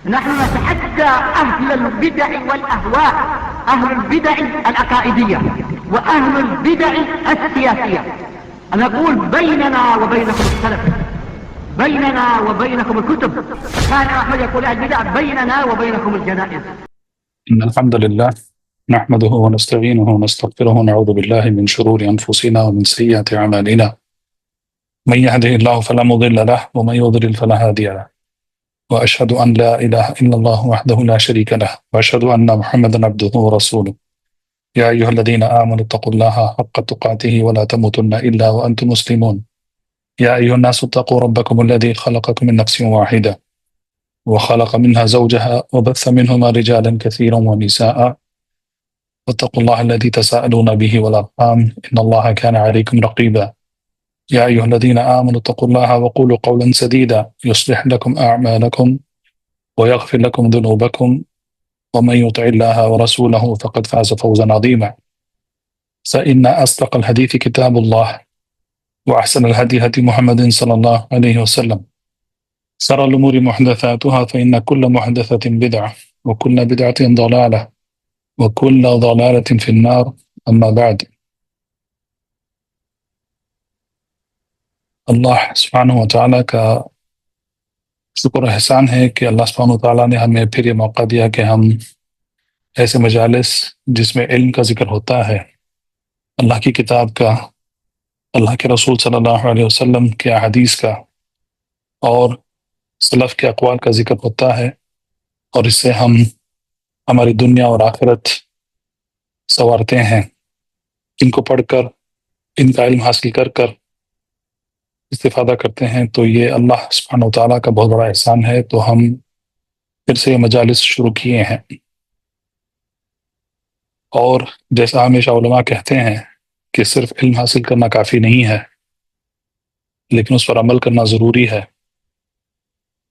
نحن نتحدى أهل البدع والأهواء، أهل البدع العقائدية وأهل البدع السياسية. نقول بيننا وبينكم السلف، بيننا وبينكم الكتب. كان أحمد يقول البدع بيننا وبينكم الجنائز. إن الحمد لله نحمده ونستعينه ونستغفره ونعوذ بالله من شرور أنفسنا ومن سيئات أعمالنا. من يهده الله فلا مضل له ومن يضلل فلا هادي له، وأشهد أن لا إله إلا الله وحده لا شريك له، وأشهد أن محمدا عبده ورسوله. يا أيها الذين آمنوا اتقوا الله حق تقاته ولا تموتن إلا وأنتم مسلمون. يا أيها الناس اتقوا ربكم الذي خلقكم من نفس واحدة وخلق منها زوجها وبث منهما رجالا كثيرا ونساء، واتقوا الله الذي تساءلون به والأرحام إن الله كان عليكم رقيبا. يا أيها الذين آمنوا اتقوا الله وقولوا قولا سديدا يصلح لكم أعمالكم ويغفر لكم ذنوبكم، ومن يطع الله ورسوله فقد فاز فوزا عظيما. فإن أصدق الحديث كتاب الله، وأحسن الهدي هدي محمد صلى الله عليه وسلم. شر الأمور محدثاتها فإن كل محدثة بدعة وكل بدعة ضلالة وكل ضلالة في النار. أما بعد، اللہ سبحانہ وتعالیٰ کا شکر و احسان ہے کہ اللہ سبحانہ وتعالیٰ نے ہمیں پھر یہ موقع دیا کہ ہم ایسے مجالس جس میں علم کا ذکر ہوتا ہے، اللہ کی کتاب کا، اللہ کے رسول صلی اللہ علیہ وسلم کے احادیث کا اور سلف کے اقوال کا ذکر ہوتا ہے، اور اس سے ہم ہماری دنیا اور آخرت سنوارتے ہیں۔ ان کو پڑھ کر، ان کا علم حاصل کر کر استفادہ کرتے ہیں، تو یہ اللہ سبحانہ وتعالیٰ کا بہت بڑا احسان ہے۔ تو ہم پھر سے یہ مجالس شروع کیے ہیں، اور جیسا ہمیشہ علماء کہتے ہیں کہ صرف علم حاصل کرنا کافی نہیں ہے، لیکن اس پر عمل کرنا ضروری ہے،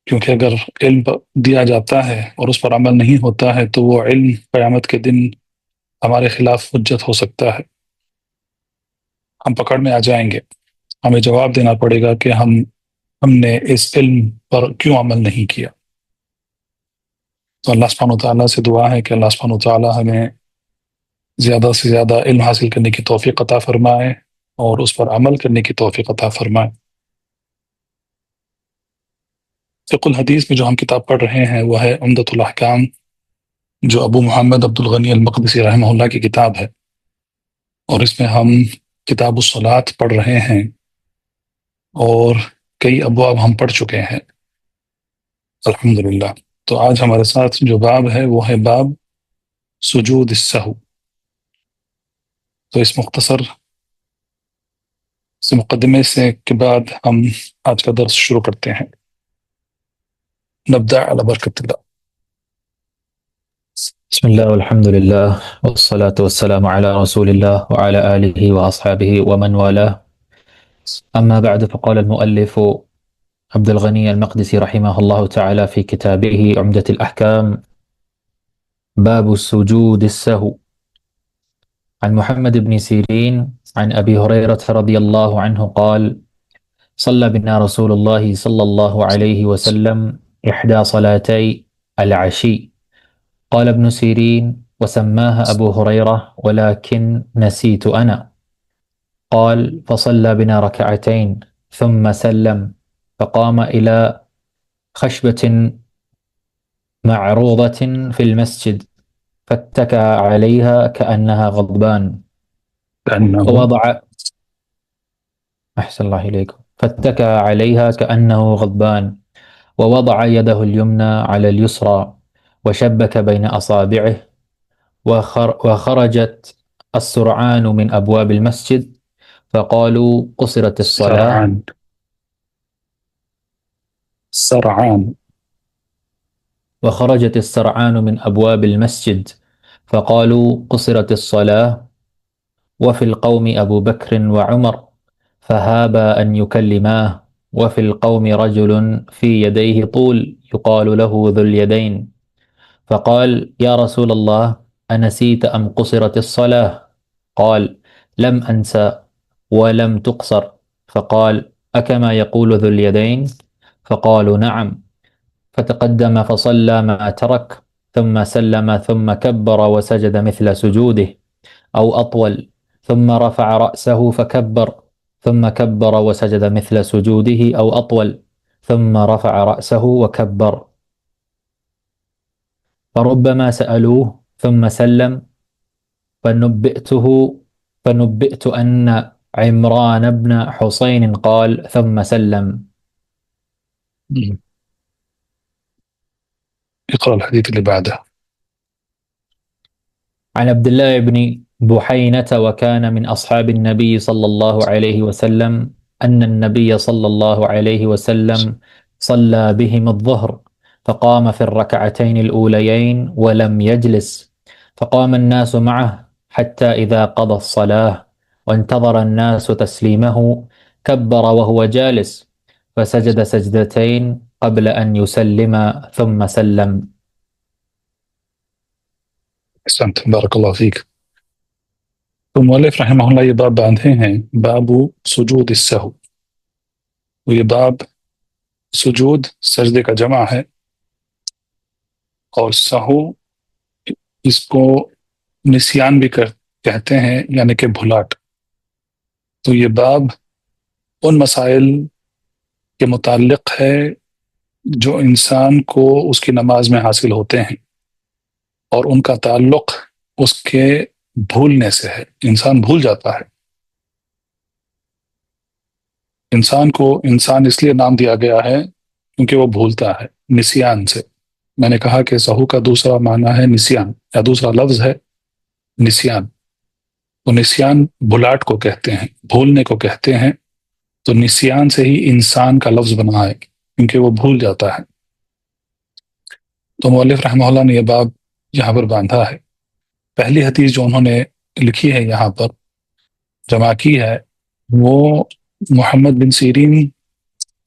کیونکہ اگر علم دیا جاتا ہے اور اس پر عمل نہیں ہوتا ہے تو وہ علم قیامت کے دن ہمارے خلاف حجت ہو سکتا ہے، ہم پکڑ میں آ جائیں گے، ہمیں جواب دینا پڑے گا کہ ہم نے اس علم پر کیوں عمل نہیں کیا۔ تو اللہ سبحانہ وتعالیٰ سے دعا ہے کہ اللہ سبحانہ وتعالیٰ ہمیں زیادہ سے زیادہ علم حاصل کرنے کی توفیق عطا فرمائے اور اس پر عمل کرنے کی توفیق عطا فرمائے۔ فقہ الحدیث میں جو ہم کتاب پڑھ رہے ہیں وہ ہے عمدۃ الاحکام، جو ابو محمد عبد الغنی المقدسی رحمہ اللہ کی کتاب ہے، اور اس میں ہم کتاب الصلاۃ پڑھ رہے ہیں، اور کئی ابواب ہم پڑھ چکے ہیں الحمدللہ۔ تو آج ہمارے ساتھ جو باب ہے وہ ہے باب سجود السہو۔ تو اس مختصر سے مقدمے سے کے بعد ہم آج کا درس شروع کرتے ہیں۔ نبدأ على برکت اللہ۔ بسم الله والحمد لله والصلاة والسلام على رسول الله وعلى آله وأصحابه ومن والاه، أما بعد، فقال المؤلف عبد الغني المقدسي رحمه الله تعالى في كتابه عمدة الأحكام: باب السجود السهو. عن محمد بن سيرين عن أبي هريرة رضي الله عنه قال: صلى بنا رسول الله صلى الله عليه وسلم إحدى صلاتي العشي. قال ابن سيرين: وسماها أبو هريرة ولكن نسيت أنا. قال: فصلى بنا ركعتين ثم سلم، فقام إلى خشبة معروضة في المسجد فاتكى عليها كأنها غضبان ووضع أحسن الله إليكم فاتكى عليها كأنه غضبان ووضع يده اليمنى على اليسرى وشبك بين أصابعه، وخرجت السرعان من أبواب المسجد فقالوا قصرت الصلاة. سرعان. وخرجت السرعان من أبواب المسجد فقالوا قصرت الصلاة. وفي القوم أبو بكر وعمر فهابا أن يكلماه، وفي القوم رجل في يديه طول يقال له ذو اليدين، فقال: يا رسول الله، أنسيت أم قصرت الصلاة؟ قال: لم أنسى ولم تقصر. فقال: أكما يقول ذو اليدين؟ فقالوا: نعم. فتقدم فصلى ما ترك ثم سلم ثم كبر وسجد مثل سجوده أو أطول ثم رفع رأسه فكبر ثم كبر وسجد مثل سجوده أو أطول ثم رفع رأسه وكبر. فربما سألوه ثم سلم فنبئت أن عمران بن حسين قال ثم سلم. اقرأ الحديث اللي بعده. عن عبد الله بن بحينة وكان من أصحاب النبي صلى الله عليه وسلم أن النبي صلى الله عليه وسلم صلى بهم الظهر فقام في الركعتين الأوليين ولم يجلس فقام الناس معه حتى إذا قضى الصلاة وانتظر الناس تسليمه كبر وهو جالس فسجد سجدتين قبل أن يسلم ثم سلم. احسنت، بارک اللہ فیک. تو مؤلف رحمہ اللہ یہ باب باندھے ہیں باب سجود السہو. تو یہ باب سجود سجدے کا جمع ہے، اور سہو اس کو نسیان بھی کہتے ہیں، یعنی کہ بھلاٹ. تو یہ باب ان مسائل کے متعلق ہے جو انسان کو اس کی نماز میں حاصل ہوتے ہیں، اور ان کا تعلق اس کے بھولنے سے ہے. انسان بھول جاتا ہے. انسان کو انسان اس لیے نام دیا گیا ہے کیونکہ وہ بھولتا ہے نسیان سے. میں نے کہا کہ سہو کا دوسرا معنی ہے نسیان، یا دوسرا لفظ ہے نسیان. تو نسیان بھلاٹ کو کہتے ہیں، بھولنے کو کہتے ہیں. تو نسیان سے ہی انسان کا لفظ بنا ہے کیونکہ وہ بھول جاتا ہے. تو مؤلف رحمہ اللہ نے یہ باب یہاں پر باندھا ہے. پہلی حدیث جو انہوں نے لکھی ہے یہاں پر جمع کی ہے، وہ محمد بن سیرین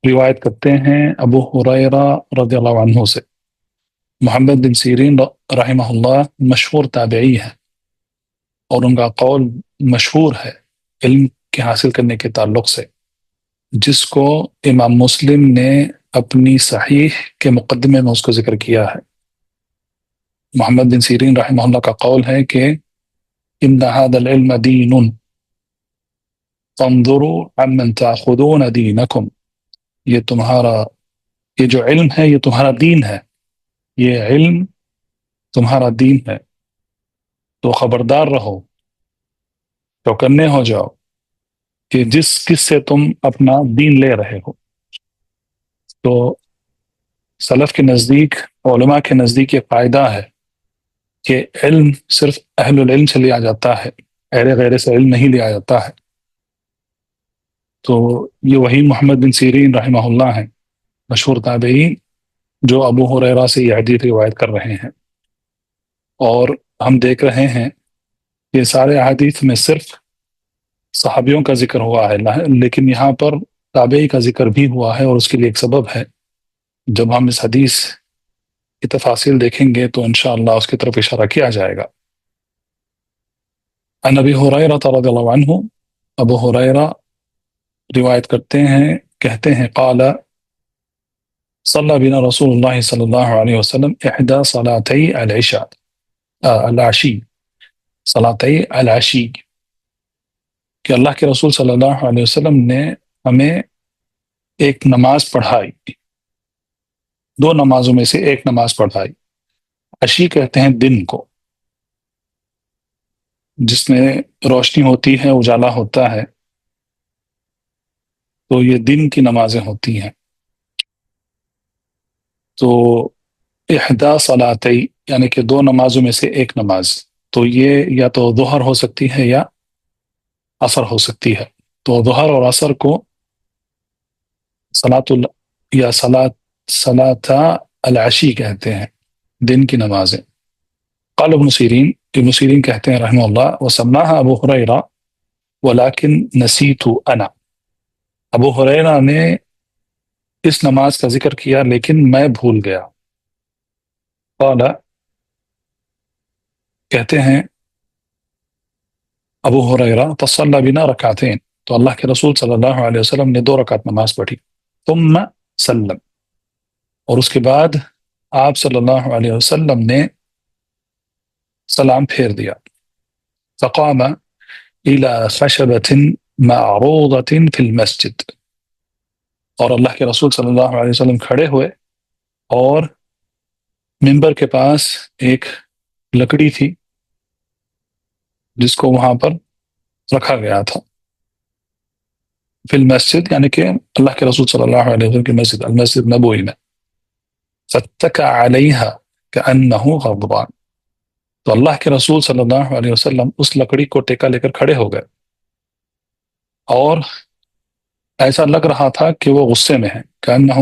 روایت کرتے ہیں ابو ہریرہ رضی اللہ عنہ سے. محمد بن سیرین رحمہ اللہ مشہور تابعی ہیں، اور ان کا قول مشہور ہے علم کے حاصل کرنے کے تعلق سے، جس کو امام مسلم نے اپنی صحیح کے مقدمے میں اس کو ذکر کیا ہے. محمد بن سیرین رحمہ اللہ کا قول ہے کہ ان هذا العلم دین فانظروا عمن تاخذون دینکم. یہ جو علم ہے یہ تمہارا دین ہے، یہ علم تمہارا دین ہے. تو خبردار رہو، چوکنے ہو جاؤ کہ جس سے تم اپنا دین لے رہے ہو. تو سلف کے نزدیک، علماء کے نزدیک یہ قاعدہ ہے کہ علم صرف اہل العلم سے لیا جاتا ہے، غیر سے علم نہیں لیا جاتا ہے. تو یہ وہی محمد بن سیرین رحمہ اللہ ہیں، مشہور تابعین، جو ابو ہریرہ سے یہ حدیث روایت کر رہے ہیں. اور ہم دیکھ رہے ہیں کہ سارے احادیث میں صرف صحابیوں کا ذکر ہوا ہے، لیکن یہاں پر تابعی کا ذکر بھی ہوا ہے، اور اس کے لیے ایک سبب ہے. جب ہم اس حدیث کی تفاصیل دیکھیں گے تو انشاءاللہ اس کی طرف اشارہ کیا جائے گا. عن ابی ہریرہ رضی اللہ عنہ، ابو ہریرہ روایت کرتے ہیں، کہتے ہیں قال صلی بنا رسول اللہ صلی اللہ علیہ وسلم احدى صلاتي العشاء العشی، صلاتي العشی، کہ اللہ کے رسول صلی اللہ علیہ وسلم نے ہمیں ایک نماز پڑھائی، دو نمازوں میں سے ایک نماز پڑھائی. عشی کہتے ہیں دن کو، جس میں روشنی ہوتی ہے، اجالا ہوتا ہے. تو یہ دن کی نمازیں ہوتی ہیں. تو احدى صلاتي یعنی کہ دو نمازوں میں سے ایک نماز، تو یہ یا تو ظہر ہو سکتی ہے یا عصر ہو سکتی ہے. تو ظہر اور عصر کو صلاۃ العشی کہتے ہیں، دن کی نمازیں. قال ابن سیرین کہتے ہیں رحمہ اللہ وسماها ابو ہریرہ ولكن نسیت انا. ابو ہریرہ نے اس نماز کا ذکر کیا لیکن میں بھول گیا. قال کہتے ہیں ابو ہریرہ فصلی بنا رکعتین، تو اللہ کے رسول صلی اللہ علیہ وسلم نے 2 رکعت نماز پڑھی. ثم سلم، اور اس کے بعد آپ صلی اللہ علیہ وسلم نے سلام پھیر دیا. فقام الى خشبة معروضة في المسجد، اور اللہ کے رسول صلی اللہ علیہ وسلم کھڑے ہوئے اور منبر کے پاس ایک لکڑی تھی جس کو وہاں پر رکھا گیا تھا. فی المسجد یعنی کہ اللہ کے رسول صلی اللہ علیہ وسلم کی مسجد، المسجد نبوی میں. فاتکأ علیہا کأنہ غضبان، تو اللہ کے رسول صلی اللہ علیہ وسلم اس لکڑی کو ٹیکا لے کر کھڑے ہو گئے اور ایسا لگ رہا تھا کہ وہ غصے میں ہیں. کأنہ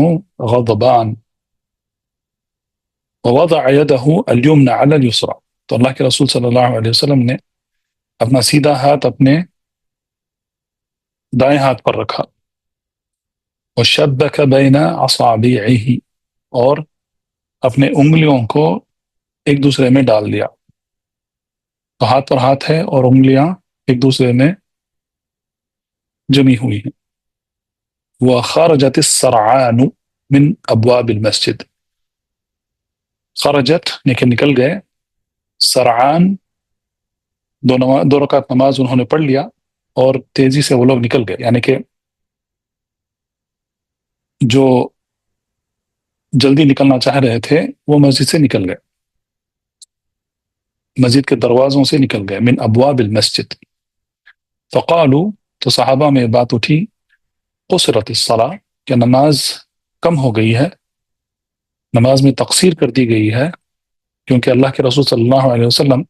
غضبان. ووضع يده اليمنى على اليسرى، تو اللہ کے رسول صلی اللہ علیہ وسلم نے اپنا سیدھا ہاتھ اپنے دائیں ہاتھ پر رکھا. وشبك بين اصابعه، اور اپنے انگلیوں کو ایک دوسرے میں ڈال دیا. تو ہاتھ پر ہاتھ ہے اور انگلیاں ایک دوسرے میں جمی ہوئی ہیں. وخرجت السرعان من ابواب المسجد، خرجت لیکن نکل گئے، سرعان دو رکعت نماز انہوں نے پڑھ لیا اور تیزی سے وہ لوگ نکل گئے، یعنی کہ جو جلدی نکلنا چاہ رہے تھے وہ مسجد سے نکل گئے، مسجد کے دروازوں سے نکل گئے. من ابواب المسجد. فقالوا، تو صحابہ میں بات اٹھی، قصرت الصلاۃ، کہ نماز کم ہو گئی ہے، نماز میں تقصیر کر دی گئی ہے، کیونکہ اللہ کے رسول صلی اللہ علیہ وسلم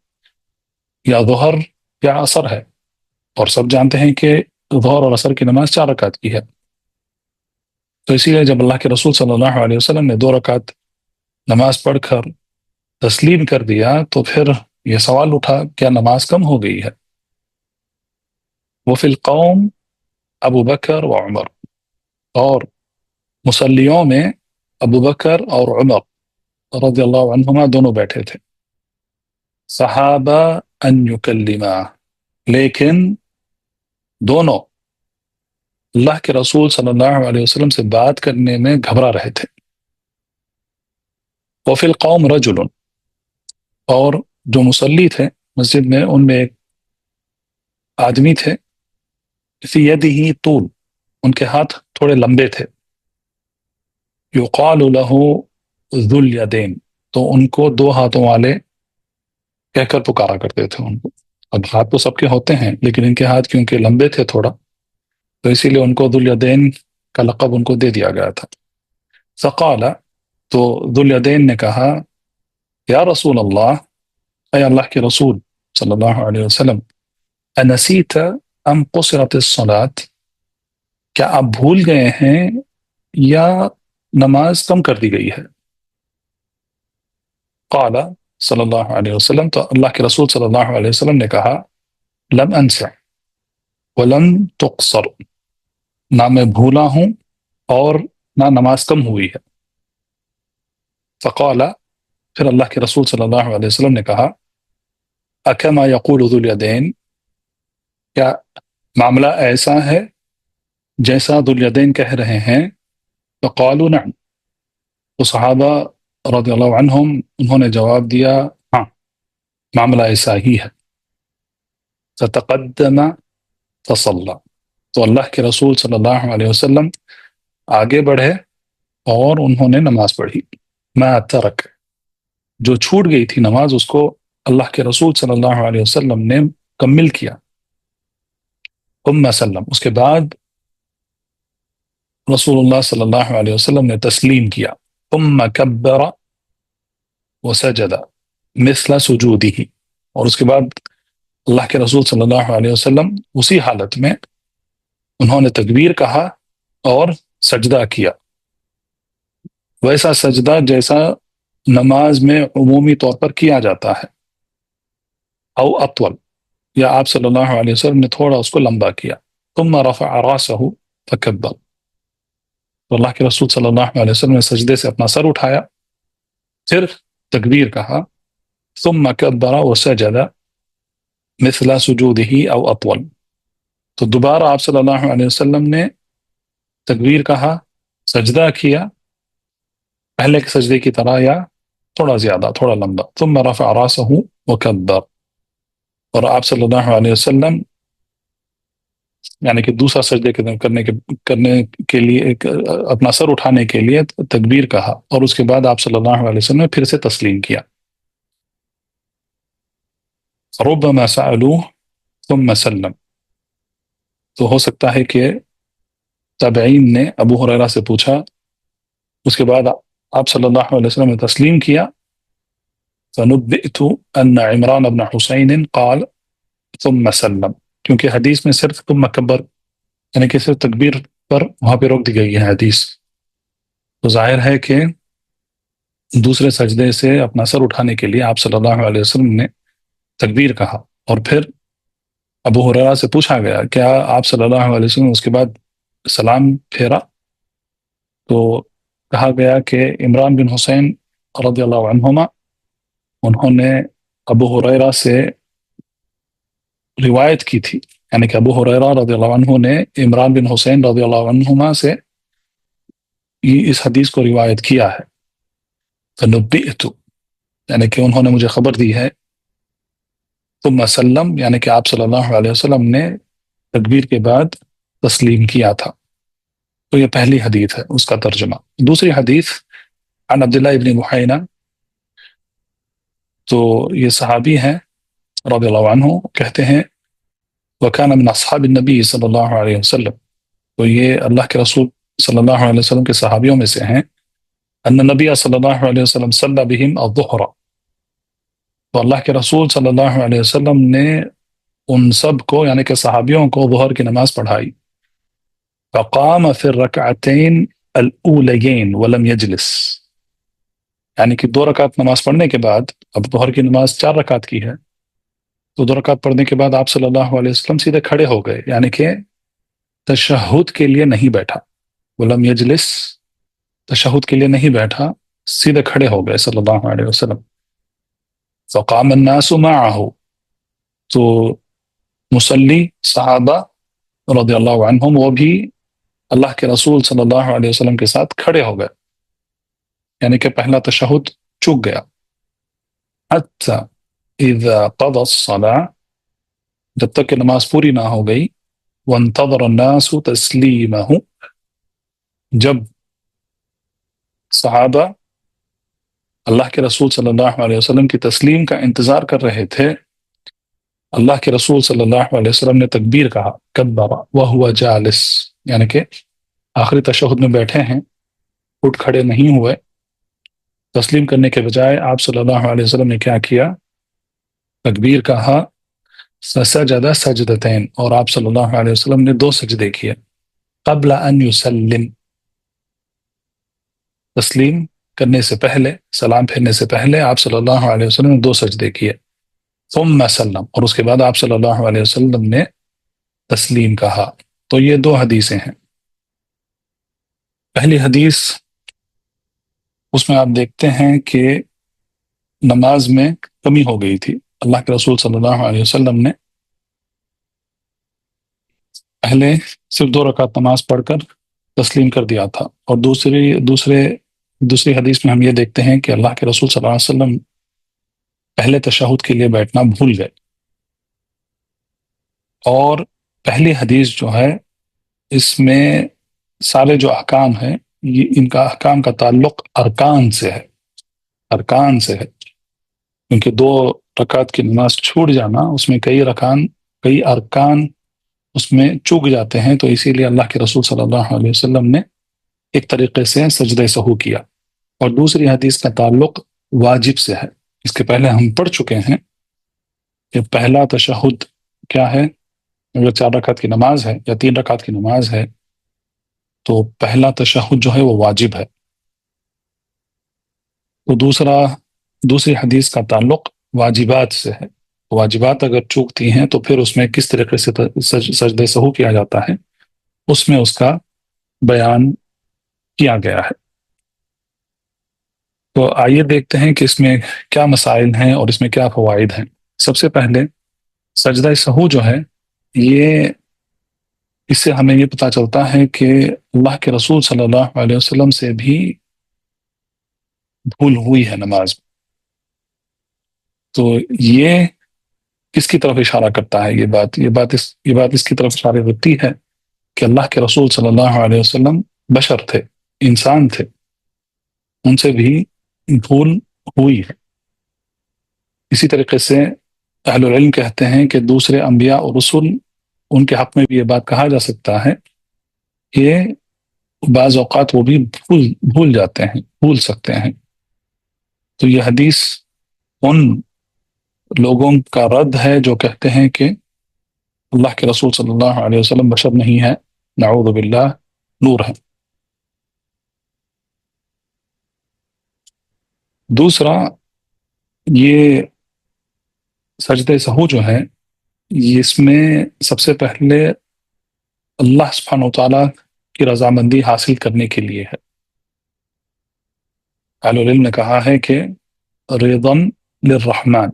یا ظہر یا عصر ہے، اور سب جانتے ہیں کہ ظہر اور عصر کی نماز 4 رکعت کی ہے. تو اسی لیے جب اللہ کے رسول صلی اللہ علیہ وسلم نے 2 رکعت نماز پڑھ کر تسلیم کر دیا تو پھر یہ سوال اٹھا کیا نماز کم ہو گئی ہے. وفی القوم ابو بکر و عمر، اور مصلیوں میں ابو بکر اور عمر رضی اللہ عنہما دونوں بیٹھے تھے. صحابہ ان یکلما، لیکن دونوں اللہ کے رسول صلی اللہ علیہ وسلم سے بات کرنے میں گھبرا رہے تھے. وفی القوم رجل، اور جو مصلی تھے مسجد میں ان میں ایک آدمی تھے، فی یدہ طول، ان کے ہاتھ تھوڑے لمبے تھے. یقال لہ ذو الیدین، تو ان کو 2 ہاتھوں والے کہہ کر پکارا کرتے تھے ان کو. اب ہاتھ تو سب کے ہوتے ہیں لیکن ان کے ہاتھ کیونکہ لمبے تھے تھوڑا، تو اسی لیے ان کو ذو الیدین کا لقب ان کو دے دیا گیا تھا. فقال، تو ذو الیدین نے کہا، یا رسول اللہ، اے اللہ کے رسول صلی اللہ علیہ وسلم، انسیت ام قصرت الصلاۃ، کیا آپ بھول گئے ہیں یا نماز کم کر دی گئی ہے. قال صلی اللہ علیہ وسلم، تو اللہ کے رسول صلی اللہ علیہ وسلم نے کہا، لم انسى ولم تقصر، نہ میں بھولا ہوں اور نہ نماز کم ہوئی ہے. فقال، پھر اللہ کے رسول صلی اللہ علیہ وسلم نے کہا، اکما یقول ذو الیدین، کیا معاملہ ایسا ہے جیسا ذو الیدین کہہ رہے ہیں. فقالوا نعم، تو صحابہ رضی اللہ عنہم انہوں نے جواب دیا، ہاں معاملہ ایسا ہی ہے. فتقدم فصلى، تو اللہ کے رسول صلی اللہ علیہ وسلم آگے بڑھے اور انہوں نے نماز پڑھی. ما ترک، جو چھوٹ گئی تھی نماز اس کو اللہ کے رسول صلی اللہ علیہ وسلم نے مکمل کیا. ثم سلم، اس کے بعد رسول اللہ صلی اللہ علیہ وسلم نے تسلیم کیا. ثم کبر وسجد مثل سجودہ، اور اس کے بعد اللہ کے رسول صلی اللہ علیہ وسلم اسی حالت میں انہوں نے تکبیر کہا اور سجدہ کیا، ویسا سجدہ جیسا نماز میں عمومی طور پر کیا جاتا ہے. او اطول، یا آپ صلی اللہ علیہ وسلم نے تھوڑا اس کو لمبا کیا. ثم رفع راسہ فکبر، تو اللہ کے رسول صلی اللہ علیہ وسلم نے سجدے سے اپنا سر اٹھایا، پھر تکبیر کہا. ثم کبر وسجد مثل سجودہ او اطول، تو دوبارہ آپ صلی اللہ علیہ وسلم نے تکبیر کہا، سجدہ کیا پہلے کے سجدے کی طرح یا تھوڑا زیادہ، تھوڑا لمبا. ثم رفع راسه وكبر، اور آپ صلی اللہ علیہ وسلم یعنی کہ دوسرا سجدے کرنے کے لیے اپنا سر اٹھانے کے لیے تکبیر کہا، اور اس کے بعد آپ صلی اللہ علیہ وسلم نے پھر سے تسلیم کیا. ربما سألوه ثم سلم، تو ہو سکتا ہے کہ تابعین نے ابو ہریرہ سے پوچھا، اس کے بعد آپ صلی اللہ علیہ وسلم نے تسلیم کیا. فنبئت ان عمران بن حسین قال ثم سلم، کیونکہ حدیث میں صرف ثم کبر یعنی کہ صرف تکبیر پر وہاں پہ روک دی گئی ہے حدیث، تو ظاہر ہے کہ دوسرے سجدے سے اپنا سر اٹھانے کے لیے آپ صلی اللہ علیہ وسلم نے تکبیر کہا. اور پھر ابو ہریرہ سے پوچھا گیا کیا آپ صلی اللہ علیہ وسلم اس کے بعد سلام پھیرا، تو کہا گیا کہ عمران بن حسین رضی اللہ عنہما انہوں نے ابو ہریرہ سے روایت کی تھی، یعنی کہ ابو ہریرہ رضی اللہ عنہ نے عمران بن حسین رضی اللہ عنہما سے اس حدیث کو روایت کیا ہے. فنبئت یعنی کہ انہوں نے مجھے خبر دی ہے، ثم سلم یعنی کہ آپ صلی اللہ علیہ وسلم نے تکبیر کے بعد تسلیم کیا تھا. تو یہ پہلی حدیث ہے، اس کا ترجمہ. دوسری حدیث عن عبداللہ ابن بحینہ، تو یہ صحابی ہیں رضی اللہ عنہ، کہتے ہیں وَكَانَ مِنْ أَصْحَابِ النَّبِي صلی اللہ علیہ وسلم، تو یہ اللہ کے رسول صلی اللہ علیہ وسلم کے صحابیوں میں سے ہیں. ان النبی صلی اللہ علیہ وسلم صلی بهم الظہر، تو اللہ کے رسول صلی اللہ علیہ وسلم نے ان سب کو یعنی کہ صحابیوں کو ظہر کی نماز پڑھائی. فقام فی الرکعتین الاولیین ولم یجلس، یعنی کہ 2 رکعت نماز پڑھنے کے بعد، اب ظہر کی نماز 4 رکعت کی ہے، تو 2 رکعت پڑھنے کے بعد آپ صلی اللہ علیہ وسلم سیدھے کھڑے ہو گئے، یعنی کہ تشہد کے لیے نہیں بیٹھا. ولم یجلس، تشہد کے لیے نہیں بیٹھا، سیدھے کھڑے ہو گئے صلی اللہ علیہ وسلم. فقام الناس معه، تو مصلی صحابہ رضی اللہ عنہم وہ بھی اللہ کے رسول صلی اللہ علیہ وسلم کے ساتھ کھڑے ہو گئے، یعنی کہ پہلا تشہد چک گیا. حتی اذا قضى الصلاة، جب تک کہ نماز پوری نہ ہو گئی. وانتظر الناس تسلیمہ، جب صحابہ اللہ کے رسول صلی اللہ علیہ وسلم کی تسلیم کا انتظار کر رہے تھے، اللہ کے رسول صلی اللہ علیہ وسلم نے تکبیر کہا، کبر وہو جالس، یعنی کہ آخری تشہد میں بیٹھے ہیں، اٹھ کھڑے نہیں ہوئے. تسلیم کرنے کے بجائے آپ صلی اللہ علیہ وسلم نے کیا کیا، تکبیر کہا. فسجد سجدتین، اور آپ صلی اللہ علیہ وسلم نے 2 سجدے کیے. قبل ان یسلم، تسلیم کرنے سے پہلے، سلام پھیرنے سے پہلے آپ صلی اللہ علیہ وسلم نے 2 سجدے کیے. ثم سلم، اور اس کے بعد آپ صلی اللہ علیہ وسلم نے تسلیم کہا. تو یہ 2 حدیثیں ہیں. پہلی حدیث اس میں آپ دیکھتے ہیں کہ نماز میں کمی ہو گئی تھی. اللہ کے رسول صلی اللہ علیہ وسلم نے پہلے صرف 2 رکعت نماز پڑھ کر تسلیم کر دیا تھا، اور دوسری حدیث میں ہم یہ دیکھتے ہیں کہ اللہ کے رسول صلی اللہ علیہ وسلم پہلے تشہد کے لیے بیٹھنا بھول گئے. اور پہلی حدیث جو ہے اس میں سارے جو احکام ہیں، یہ ان کا احکام کا تعلق ارکان سے ہے، ارکان سے ہے، کیونکہ 2 رکعت کی نماز چھوٹ جانا، اس میں کئی ارکان اس میں چوک جاتے ہیں، تو اسی لیے اللہ کے رسول صلی اللہ علیہ وسلم نے ایک طریقے سے سجدہ سہو کیا. اور دوسری حدیث کا تعلق واجب سے ہے. اس کے پہلے ہم پڑھ چکے ہیں کہ پہلا تشہد کیا ہے، اگر 4 رکعت کی نماز ہے یا 3 رکعت کی نماز ہے تو پہلا تشہد جو ہے وہ واجب ہے. تو دوسری حدیث کا تعلق واجبات سے ہے. واجبات اگر چوکتی ہیں تو پھر اس میں کس طریقے سے سجدہ سہو کیا جاتا ہے، اس میں اس کا بیان کیا گیا ہے. تو آئیے دیکھتے ہیں کہ اس میں کیا مسائل ہیں اور اس میں کیا فوائد ہیں. سب سے پہلے سجدہ سہو جو ہے، اس سے ہمیں یہ پتہ چلتا ہے کہ اللہ کے رسول صلی اللہ علیہ وسلم سے بھی بھول ہوئی ہے نماز میں، تو یہ کس کی طرف اشارہ کرتا ہے؟ یہ بات اس کی طرف اشارہ کرتی ہے کہ اللہ کے رسول صلی اللہ علیہ وسلم بشر تھے، انسان تھے، ان سے بھی بھول ہوئی ہے۔ اسی طریقے سے اہل العلم کہتے ہیں کہ دوسرے انبیاء اور رسول، ان کے حق میں بھی یہ بات کہا جا سکتا ہے کہ بعض اوقات وہ بھی بھول جاتے ہیں، بھول سکتے ہیں۔ تو یہ حدیث ان لوگوں کا رد ہے جو کہتے ہیں کہ اللہ کے رسول صلی اللہ علیہ وسلم بشر نہیں ہے، نعوذ باللہ، نور ہے۔ دوسرا، یہ سجدہ سہو جو ہے، اس میں سب سے پہلے اللہ سبحانہ و تعالیٰ کی رضامندی حاصل کرنے کے لیے ہے۔ اہل العلم نے کہا ہے کہ رضن للرحمن،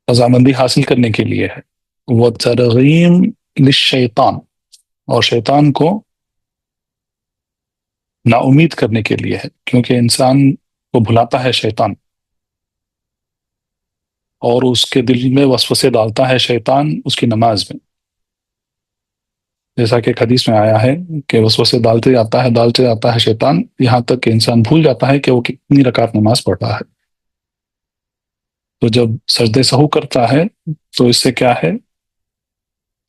رضامندی حاصل کرنے کے لیے ہے، وترغیم للشیطان، اور شیطان کو نا امید کرنے کے لیے ہے، کیونکہ انسان کو بھلاتا ہے شیطان، اور اس کے دل میں وسوسے ڈالتا ہے شیطان اس کی نماز میں، جیسا کہ ایک حدیث میں آیا ہے کہ وسوسے ڈالتے جاتا ہے شیطان، یہاں تک کہ انسان بھول جاتا ہے کہ وہ کتنی رکعت نماز پڑھ رہا ہے۔ تو جب سجدہ سہو کرتا ہے تو اس سے کیا ہے،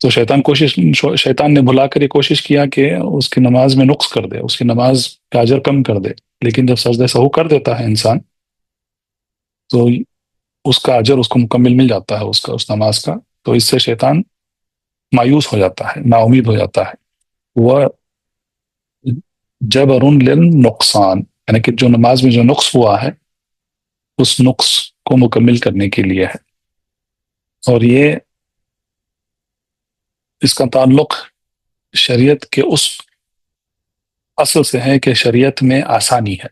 تو شیطان نے بھلا کر یہ کوشش کیا کہ اس کی نماز میں نقص کر دے، اس کی نماز کا اجر کم کر دے، لیکن جب سجدہ سہو کر دیتا ہے انسان تو اس کا اجر اس کو مکمل مل جاتا ہے، اس نماز کا۔ تو اس سے شیطان مایوس ہو جاتا ہے، نا امید ہو جاتا ہے۔ وہ جبر للنقصان، یعنی کہ جو نماز میں جو نقص ہوا ہے اس نقص کو مکمل کرنے کے لیے ہے۔ اور یہ اس کا تعلق شریعت کے اس اصل سے ہے کہ شریعت میں آسانی ہے۔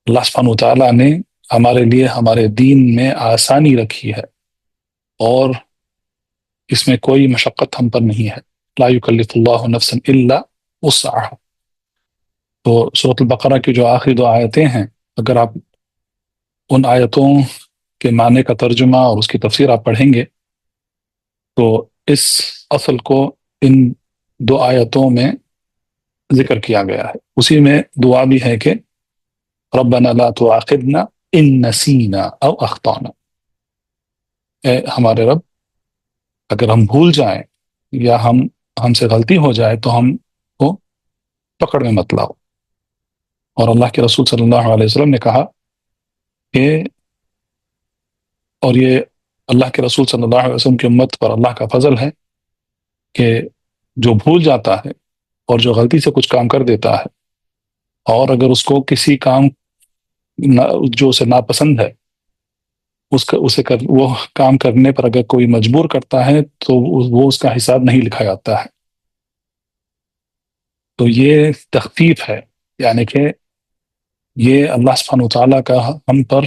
اللہ سبحانہ وتعالیٰ نے ہمارے لیے ہمارے دین میں آسانی رکھی ہے، اور اس میں کوئی مشقت ہم پر نہیں ہے۔ لا یکلف اللہ نفسا الا وسعها۔ تو سورۃ البقرہ کی جو آخری دو آیتیں ہیں، اگر آپ ان آیتوں کے معنی کا ترجمہ اور اس کی تفسیر آپ پڑھیں گے تو اس اصل کو ان دو آیتوں میں ذکر کیا گیا ہے۔ اسی میں دعا بھی ہے کہ ربنا لا تؤاخذنا ان نسینا او اخطانا، اے ہمارے رب، اگر ہم بھول جائیں یا ہم سے غلطی ہو جائے تو ہم کو پکڑ میں مت لاؤ۔ اور اللہ کے رسول صلی اللہ علیہ وسلم نے کہا کہ، اور یہ اللہ کے رسول صلی اللہ علیہ وسلم کی امت پر اللہ کا فضل ہے کہ جو بھول جاتا ہے اور جو غلطی سے کچھ کام کر دیتا ہے، اور اگر اس کو کسی کام جو اسے ناپسند ہے وہ کام کرنے پر اگر کوئی مجبور کرتا ہے تو وہ اس کا حساب نہیں لکھا جاتا ہے۔ تو یہ تخفیف ہے، یعنی کہ یہ اللہ سبحانہ وتعالیٰ کا ہم پر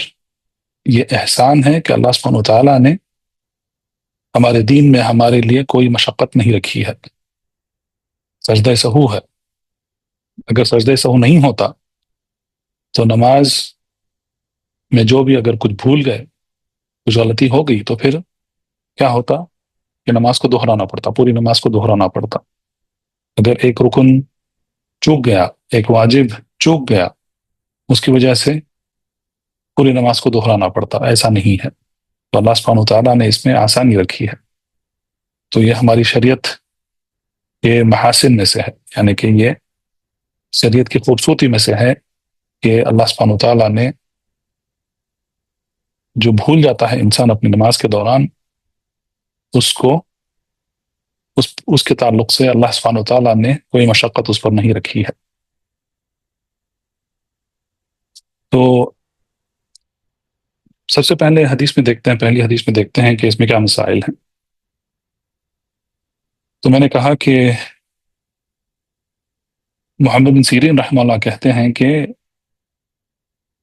یہ احسان ہے کہ اللہ سبحانہ وتعالیٰ نے ہمارے دین میں ہمارے لیے کوئی مشقت نہیں رکھی ہے۔ سجدہ سہو ہے، اگر سجدہ سہو نہیں ہوتا تو نماز میں جو بھی اگر کچھ بھول گئے، کچھ غلطی ہو گئی، تو پھر کیا ہوتا کہ نماز کو دہرانا پڑتا، پوری نماز کو دہرانا پڑتا۔ اگر ایک رکن چوک گیا، ایک واجب چوک گیا، اس کی وجہ سے پوری نماز کو دہرانا پڑتا، ایسا نہیں ہے۔ تو اللہ سبحانہ وتعالیٰ نے اس میں آسانی رکھی ہے۔ تو یہ ہماری شریعت کے محاسن میں سے ہے، یعنی کہ یہ شریعت کی خوبصورتی میں سے ہے کہ اللہ سبحانہ وتعالیٰ نے جو بھول جاتا ہے انسان اپنی نماز کے دوران، اس کے تعلق سے اللہ سبحانہ وتعالیٰ نے کوئی مشقت اس پر نہیں رکھی ہے۔ تو سب سے پہلے پہلی حدیث میں دیکھتے ہیں کہ اس میں کیا مسائل ہیں۔ تو میں نے کہا کہ محمد بن سیرین رحمہ اللہ کہتے ہیں کہ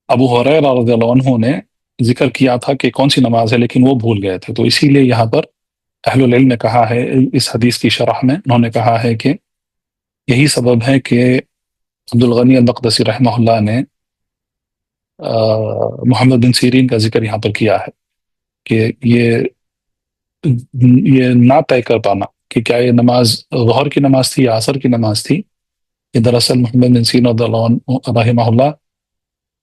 ابو ہریرہ رضی اللہ عنہ نے ذکر کیا تھا کہ کون سی نماز ہے، لیکن وہ بھول گئے تھے، تو اسی لیے یہاں پر اہل العلم نے کہا ہے، اس حدیث کی شرح میں انہوں نے کہا ہے کہ یہی سبب ہے کہ عبد الغنی المقدسی رحمہ اللہ نے محمد بن سیرین کا ذکر یہاں پر کیا ہے کہ یہ نہ طے کر پانا کہ کیا یہ نماز ظہر کی نماز تھی یا عصر کی نماز تھی، یہ دراصل محمد بن سیرین رضی اللہ عنہ رحمہ اللہ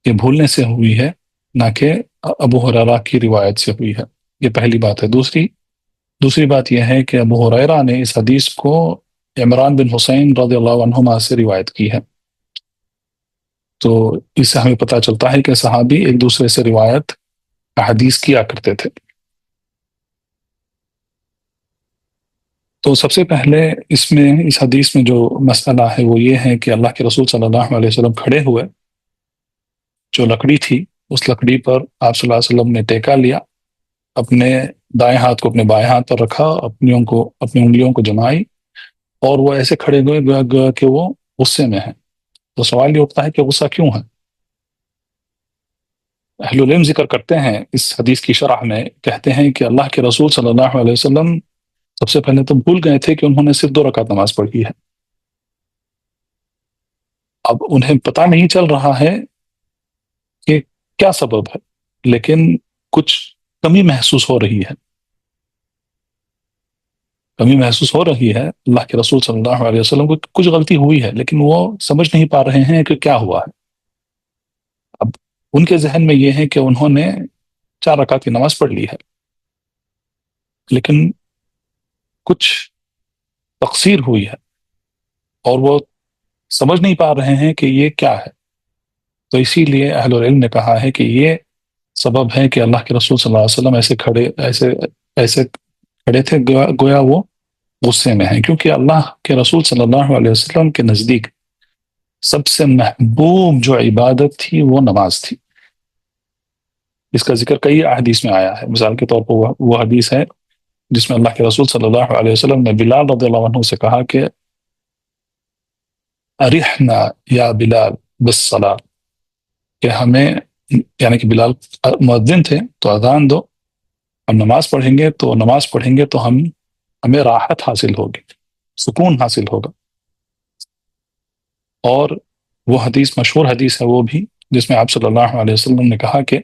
یہ بھولنے سے ہوئی ہے، نہ کہ ابو ہریرہ کی روایت سے ہوئی ہے۔ یہ پہلی بات ہے۔ دوسری بات یہ ہے کہ ابو ہریرہ نے اس حدیث کو عمران بن حسین رضی اللہ عنہما سے روایت کی ہے، تو اس سے ہمیں پتہ چلتا ہے کہ صحابی ایک دوسرے سے روایت احادیث کیا کرتے تھے۔ تو سب سے پہلے اس حدیث میں جو مسئلہ ہے وہ یہ ہے کہ اللہ کے رسول صلی اللہ علیہ وسلم کھڑے ہوئے، جو لکڑی تھی اس لکڑی پر آپ صلی اللہ علیہ وسلم نے ٹیکا لیا، اپنے دائیں ہاتھ کو اپنے بائیں ہاتھ پر رکھا، اپنی انگلیوں کو جمائی، اور وہ ایسے کھڑے ہوئے گویا کہ وہ غصے میں ہیں۔ تو سوال یہ اٹھتا ہے کہ غصہ کیوں ہے؟ اہل العلم ذکر کرتے ہیں اس حدیث کی شرح میں، کہتے ہیں کہ اللہ کے رسول صلی اللہ علیہ وسلم سب سے پہلے تو بھول گئے تھے کہ انہوں نے صرف 2 رکعت نماز پڑھی ہے۔ اب انہیں پتہ نہیں چل رہا ہے کہ کیا سبب ہے، لیکن کچھ کمی محسوس ہو رہی ہے، اللہ کے رسول صلی اللہ علیہ وسلم کو کچھ غلطی ہوئی ہے، لیکن وہ سمجھ نہیں پا رہے ہیں کہ کیا ہوا ہے۔ اب ان کے ذہن میں یہ ہے کہ انہوں نے 4 رکعت کی نماز پڑھ لی ہے، لیکن کچھ تقصیر ہوئی ہے اور وہ سمجھ نہیں پا رہے ہیں کہ یہ کیا ہے۔ تو اسی لیے اہل العلم نے کہا ہے کہ یہ سبب ہے کہ اللہ کے رسول صلی اللہ علیہ وسلم ایسے کھڑے تھے گویا وہ غصے میں ہیں، کیونکہ اللہ کے رسول صلی اللہ علیہ وسلم کے نزدیک سب سے محبوب جو عبادت تھی وہ نماز تھی۔ اس کا ذکر کئی احادیث میں آیا ہے۔ مثال کے طور پر وہ حدیث ہے جس میں اللہ کے رسول صلی اللہ علیہ وسلم نے بلال رضی اللہ عنہ سے کہا کہ ارحنا یا بلال بالصلاۃ، کہ ہمیں، یعنی کہ بلال مؤذن تھے، تو اذان دو، ہم نماز پڑھیں گے تو ہمیں راحت حاصل ہوگی، سکون حاصل ہوگا۔ اور وہ حدیث مشہور حدیث ہے وہ بھی، جس میں آپ صلی اللہ علیہ وسلم نے کہا کہ